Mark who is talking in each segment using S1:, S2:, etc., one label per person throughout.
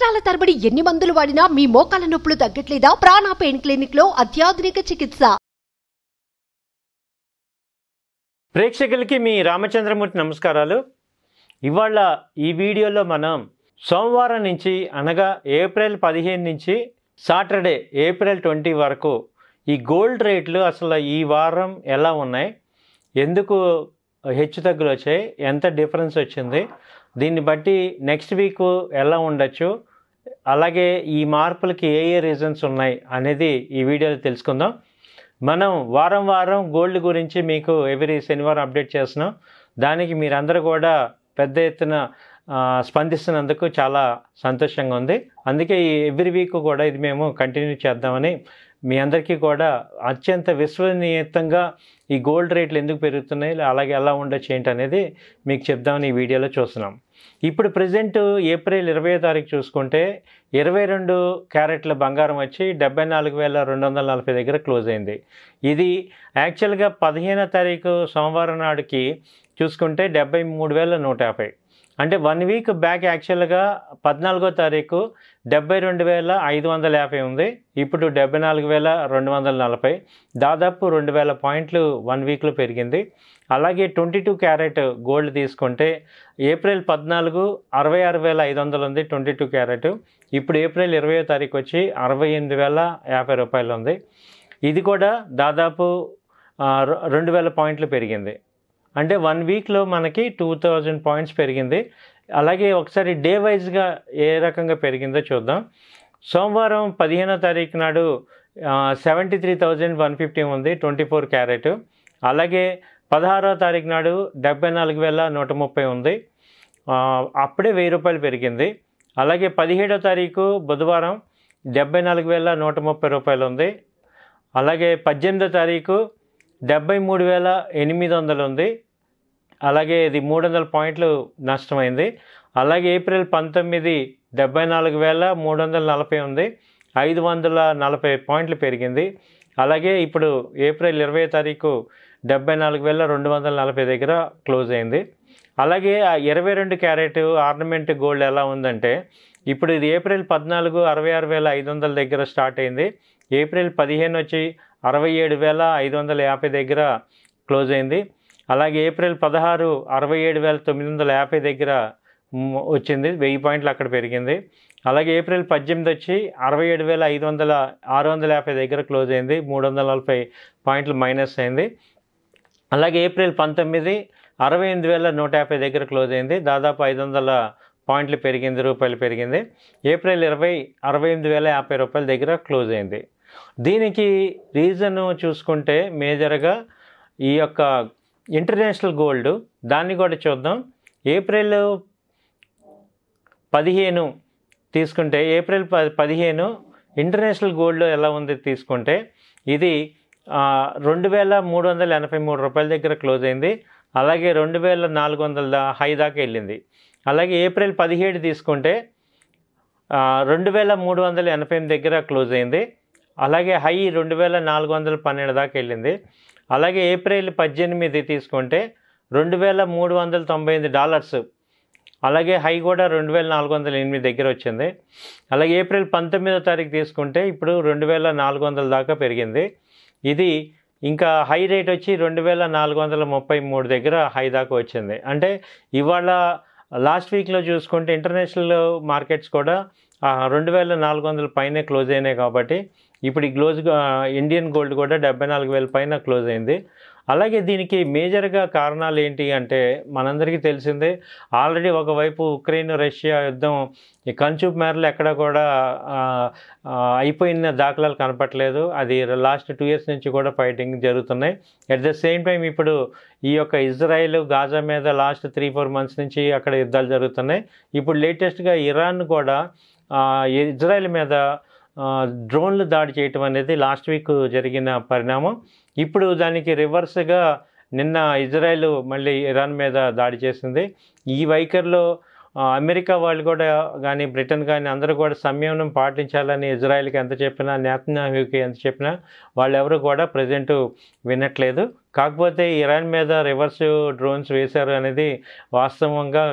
S1: సంవత్సరాల తరబడి ఎన్ని మందులు వాడినా మీ మోకాల నొప్పులు తగ్గట్లేదా? ప్రాణ పెయిన్ క్లినిక్ లో అత్యాధునిక చికిత్స.
S2: ప్రేక్షకులకి మీ రామచంద్రమూర్తి నమస్కారాలు. ఇవాళ ఈ వీడియోలో మనం సోమవారం నుంచి అనగా ఏప్రిల్ 15 నుంచి సాటర్డే ఏప్రిల్ 20 వరకు ఈ గోల్డ్ రేట్లు అసలు ఈ వారం ఎలా ఉన్నాయి, ఎందుకు హెచ్చు తగ్గులు వచ్చాయి, ఎంత డిఫరెన్స్ వచ్చింది, దీన్ని బట్టి నెక్స్ట్ వీక్ ఎలా ఉండొచ్చు, అలాగే ఈ మార్పులకి ఏ రీజన్స్ ఉన్నాయి అనేది ఈ వీడియోలో తెలుసుకుందాం. మనం వారం వారం గోల్డ్ గురించి మీకు ఎవ్రీ శనివారం అప్డేట్ చేస్తున్నాం. దానికి మీరందరూ కూడా పెద్ద ఎత్తున స్పందిస్తున్నందుకు చాలా సంతోషంగా ఉంది. అందుకే ఈ ఎవ్రీ వీక్ కూడా ఇది మేము కంటిన్యూ చేద్దామని మీ అందరికీ కూడా అత్యంత విశ్వసనీయంగా ఈ గోల్డ్ రేట్లు ఎందుకు పెరుగుతున్నాయి, అలాగే ఎలా ఉండొచ్చు ఏంటి అనేది మీకు చెప్దామని ఈ వీడియోలో చూస్తున్నాం. ఇప్పుడు ప్రజెంట్ ఏప్రిల్ 20వ తారీఖు చూసుకుంటే 22 క్యారెట్ల బంగారం వచ్చి 74,240 దగ్గర క్లోజ్ అయింది. ఇది యాక్చువల్గా 15వ తారీఖు సోమవారం నాడుకి చూసుకుంటే 73,150. అంటే 1 వీక్ బ్యాక్ యాక్చువల్గా 14వ తారీఖు 72,550 ఉంది. ఇప్పుడు 74,240, దాదాపు 2,000 పాయింట్లు 1 వీక్లో పెరిగింది. అలాగే 22 క్యారెట్ గోల్డ్ తీసుకుంటే ఏప్రిల్ 14 66,500 ఉంది 22 క్యారెట్. ఇప్పుడు ఏప్రిల్ 20వ తారీఖు వచ్చి 68,050 రూపాయలు ఉంది. ఇది కూడా దాదాపు 2,000 పాయింట్లు పెరిగింది. అంటే 1 వీక్లో మనకి 2,000 పాయింట్స్ పెరిగింది. అలాగే ఒకసారి డే వైజ్గా ఏ రకంగా పెరిగిందో చూద్దాం. సోమవారం 15వ తారీఖు నాడు 73,150 ఉంది 24 క్యారెట్. అలాగే 16వ తారీఖు నాడు 74,130 ఉంది, అప్పుడే 1,000 రూపాయలు పెరిగింది. అలాగే 17వ తారీఖు బుధవారం 74,130 రూపాయలు ఉంది. అలాగే 18వ తారీఖు 73,800 ఉంది. అలాగే ఇది 300 పాయింట్లు నష్టమైంది. అలాగే ఏప్రిల్ 19 74,340 ఉంది, 540 పాయింట్లు పెరిగింది. అలాగే ఇప్పుడు ఏప్రిల్ 20వ తారీఖు 74,240 దగ్గర క్లోజ్ అయింది. అలాగే 22 క్యారెట్ ఆర్నమెంట్ గోల్డ్ ఎలా ఉందంటే ఇప్పుడు ఇది ఏప్రిల్ 14 66,500 దగ్గర స్టార్ట్ అయింది. ఏప్రిల్ 15 వచ్చి 67,550 దగ్గర క్లోజ్ అయింది. అలాగే ఏప్రిల్ 16 67,950 దగ్గర వచ్చింది, 1000 పాయింట్లు అక్కడ పెరిగింది. అలాగే ఏప్రిల్ 18 వచ్చి 67,650 దగ్గర క్లోజ్ అయింది, 340 పాయింట్లు మైనస్ అయింది. అలాగే ఏప్రిల్ 19 68,150 దగ్గర క్లోజ్ అయింది, దాదాపు 500 పాయింట్లు పెరిగింది, రూపాయలు పెరిగింది. ఏప్రిల్ 20 68,050 రూపాయల దగ్గర క్లోజ్ అయింది. దీనికి రీజన్ చూసుకుంటే మేజర్గా ఈ యొక్క ఇంటర్నేషనల్ గోల్డ్, దాన్ని కూడా చూద్దాం. ఏప్రిల్ 15 తీసుకుంటే ఏప్రిల్ 15 ఇంటర్నేషనల్ గోల్డ్ ఎలా ఉంది తీసుకుంటే ఇది 2,383 రూపాయల దగ్గర క్లోజ్ అయింది. అలాగే 2,400 హై దాకా వెళ్ళింది. అలాగే ఏప్రిల్ 17 తీసుకుంటే 2,388 దగ్గర క్లోజ్ అయింది. అలాగే హై 2,412 దాకా వెళ్ళింది. అలాగే ఏప్రిల్ 18 తీసుకుంటే $2,398, అలాగే హై కూడా 2,408 దగ్గర వచ్చింది. అలాగే ఏప్రిల్ 19వ తారీఖు తీసుకుంటే ఇప్పుడు 2,400 దాకా పెరిగింది. ఇది ఇంకా హై రేట్ వచ్చి 2,433 దగ్గర హై దాకా వచ్చింది. అంటే ఇవాళ లాస్ట్ వీక్లో చూసుకుంటే ఇంటర్నేషనల్ మార్కెట్స్ కూడా 2,400 పైనే క్లోజ్ అయినాయి. కాబట్టి ఇప్పుడు ఈ ఇండియన్ గోల్డ్ కూడా 74,000 పైన క్లోజ్ అయింది. అలాగే దీనికి మేజర్గా కారణాలు ఏంటి అంటే మనందరికీ తెలిసిందే, ఆల్రెడీ ఒకవైపు ఉక్రెయిన్ రష్యా యుద్ధం ఈ కంచూపు మేరలు ఎక్కడ కూడా అయిపోయిన దాఖలాలు కనపట్లేదు. అది లాస్ట్ 2 years నుంచి కూడా ఫైటింగ్ జరుగుతున్నాయి. అట్ ద సేమ్ టైం ఇప్పుడు ఈ యొక్క ఇజ్రాయెల్ గాజా మీద లాస్ట్ 3-4 months నుంచి అక్కడ యుద్ధాలు జరుగుతున్నాయి. ఇప్పుడు లేటెస్ట్గా ఇరాన్ కూడా ఇజ్రాయెల్ మీద డ్రోన్లు దాడి చేయటం అనేది లాస్ట్ వీక్ జరిగిన పరిణామం. ఇప్పుడు దానికి రివర్స్గా నిన్న ఇజ్రాయెల్ మళ్ళీ ఇరాన్ మీద దాడి చేసింది. ఈ వైఖరిలో అమెరికా వాళ్ళు కూడా కానీ బ్రిటన్ కానీ అందరూ కూడా సంయమనం పాటించాలని ఇజ్రాయెల్కి ఎంత చెప్పినా, నెతన్యాహుకి ఎంత చెప్పినా వాళ్ళు ఎవరు కూడా ప్రజెంట్ వినట్లేదు. కాకపోతే ఇరాన్ మీద రివర్స్ డ్రోన్స్ వేశారు అనేది వాస్తవంగా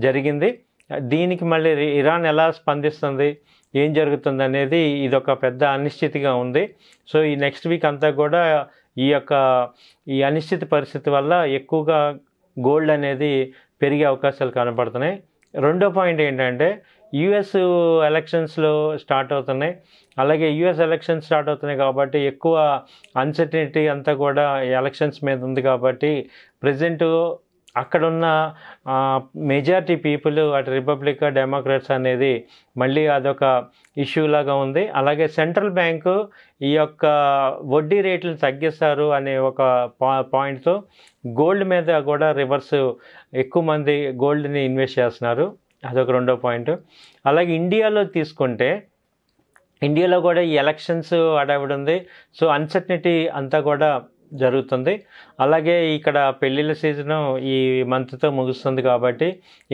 S2: జరిగింది. దీనికి మళ్ళీ ఇరాన్ ఎలా స్పందిస్తుంది, ఏం జరుగుతుంది అనేది ఇదొక పెద్ద అనిశ్చితిగా ఉంది. సో ఈ నెక్స్ట్ వీక్ అంతా కూడా ఈ అనిశ్చిత పరిస్థితి వల్ల ఎక్కువగా గోల్డ్ అనేది పెరిగే అవకాశాలు కనపడుతున్నాయి. రెండో పాయింట్ ఏంటంటే యుఎస్ ఎలక్షన్స్లో స్టార్ట్ అవుతున్నాయి. అలాగే యుఎస్ ఎలక్షన్స్ స్టార్ట్ అవుతున్నాయి కాబట్టి ఎక్కువ అన్సర్టనిటీ అంతా కూడా ఎలక్షన్స్ మీద ఉంది కాబట్టి ప్రజెంట్ అక్కడున్న మెజారిటీ పీపుల్ అటు రిపబ్లిక్ డెమోక్రాట్స్ అనేది మళ్ళీ అదొక ఇష్యూ లాగా ఉంది. అలాగే సెంట్రల్ బ్యాంకు ఈ యొక్క వడ్డీ రేట్లు తగ్గిస్తారు అనే ఒక పాయింట్తో గోల్డ్ మీద కూడా రివర్స్ ఎక్కువ మంది గోల్డ్ని ఇన్వెస్ట్ చేస్తున్నారు. అదొక రెండో పాయింట్. అలాగే ఇండియాలో తీసుకుంటే ఇండియాలో కూడా ఈ ఎలక్షన్స్ హడావిడి ఉంది. సో అన్సర్టనిటీ అంతా కూడా జరుగుతుంది. అలాగే ఇక్కడ పెళ్ళిళ్ళ సీజను ఈ మంత్తో ముగుస్తుంది కాబట్టి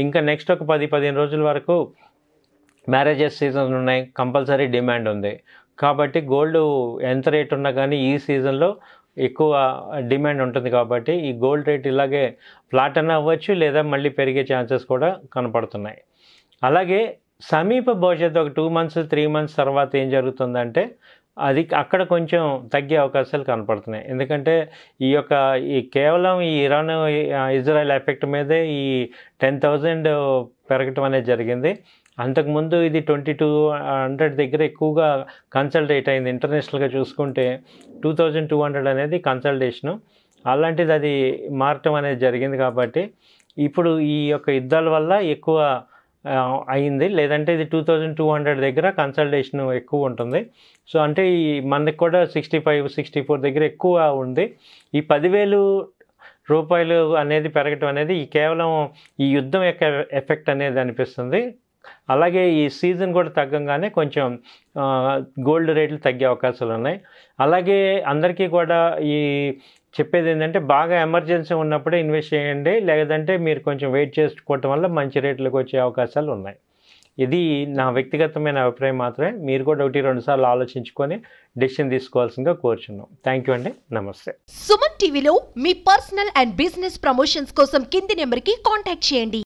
S2: ఇంకా నెక్స్ట్ ఒక 10-15 రోజుల వరకు మ్యారేజెస్ సీజన్ ఉన్నాయి, కంపల్సరీ డిమాండ్ ఉంది. కాబట్టి గోల్డ్ ఎంత రేట్ ఉన్నా కానీ ఈ సీజన్లో ఎక్కువ డిమాండ్ ఉంటుంది కాబట్టి ఈ గోల్డ్ రేట్ ఇలాగే ఫ్లాట్ అన్న అవ్వచ్చు లేదా మళ్ళీ పెరిగే ఛాన్సెస్ కూడా కనపడుతున్నాయి. అలాగే సమీప భవిష్యత్తు ఒక 2 months 3 months తర్వాత ఏం జరుగుతుందంటే అది అక్కడ కొంచెం తగ్గే అవకాశాలు కనపడుతున్నాయి. ఎందుకంటే ఈ కేవలం ఈ ఇరాన్ ఇజ్రాయెల్ ఎఫెక్ట్ మీదే ఈ 10,000 పెరగటం అనేది జరిగింది. అంతకుముందు ఇది 2200 దగ్గర ఎక్కువగా కన్సల్టేట్ అయింది. ఇంటర్నేషనల్గా చూసుకుంటే 2200 అనేది కన్సల్టేషను. అలాంటిది అది మారటం అనేది జరిగింది కాబట్టి ఇప్పుడు ఈ యొక్క యుద్ధాల వల్ల ఎక్కువ అయింది. లేదంటే ఇది 2200 దగ్గర కన్సల్టేషన్ ఎక్కువ ఉంటుంది. సో అంటే ఈ మనకి కూడా 65-64 దగ్గర ఎక్కువ ఉంది. ఈ 10,000 రూపాయలు అనేది పెరగటం అనేది కేవలం ఈ యుద్ధం యొక్క ఎఫెక్ట్ అనేది అనిపిస్తుంది. అలాగే ఈ సీజన్ కూడా తగ్గంగానే కొంచెం గోల్డ్ రేట్లు తగ్గే అవకాశాలు ఉన్నాయి. అలాగే అందరికీ కూడా చెప్పేది ఏంటంటే బాగా ఎమర్జెన్సీ ఉన్నప్పుడే ఇన్వెస్ట్ చేయండి, లేదంటే మీరు కొంచెం వెయిట్ చేసుకోవటం వల్ల మంచి రేట్లకు వచ్చే అవకాశాలు ఉన్నాయి. ఇది నా వ్యక్తిగతమైన అభిప్రాయం మాత్రమే. మీరు కూడా 1-2 సార్లు ఆలోచించుకొని డెసిషన్ తీసుకోవాల్సిందిగా కోరుచున్నాం. థ్యాంక్ యూ అండి. నమస్తే.
S1: సుమన్ టీవీలో మీ పర్సనల్ అండ్ బిజినెస్ ప్రమోషన్స్ కోసం కింది నెంబర్కి కాంటాక్ట్ చేయండి.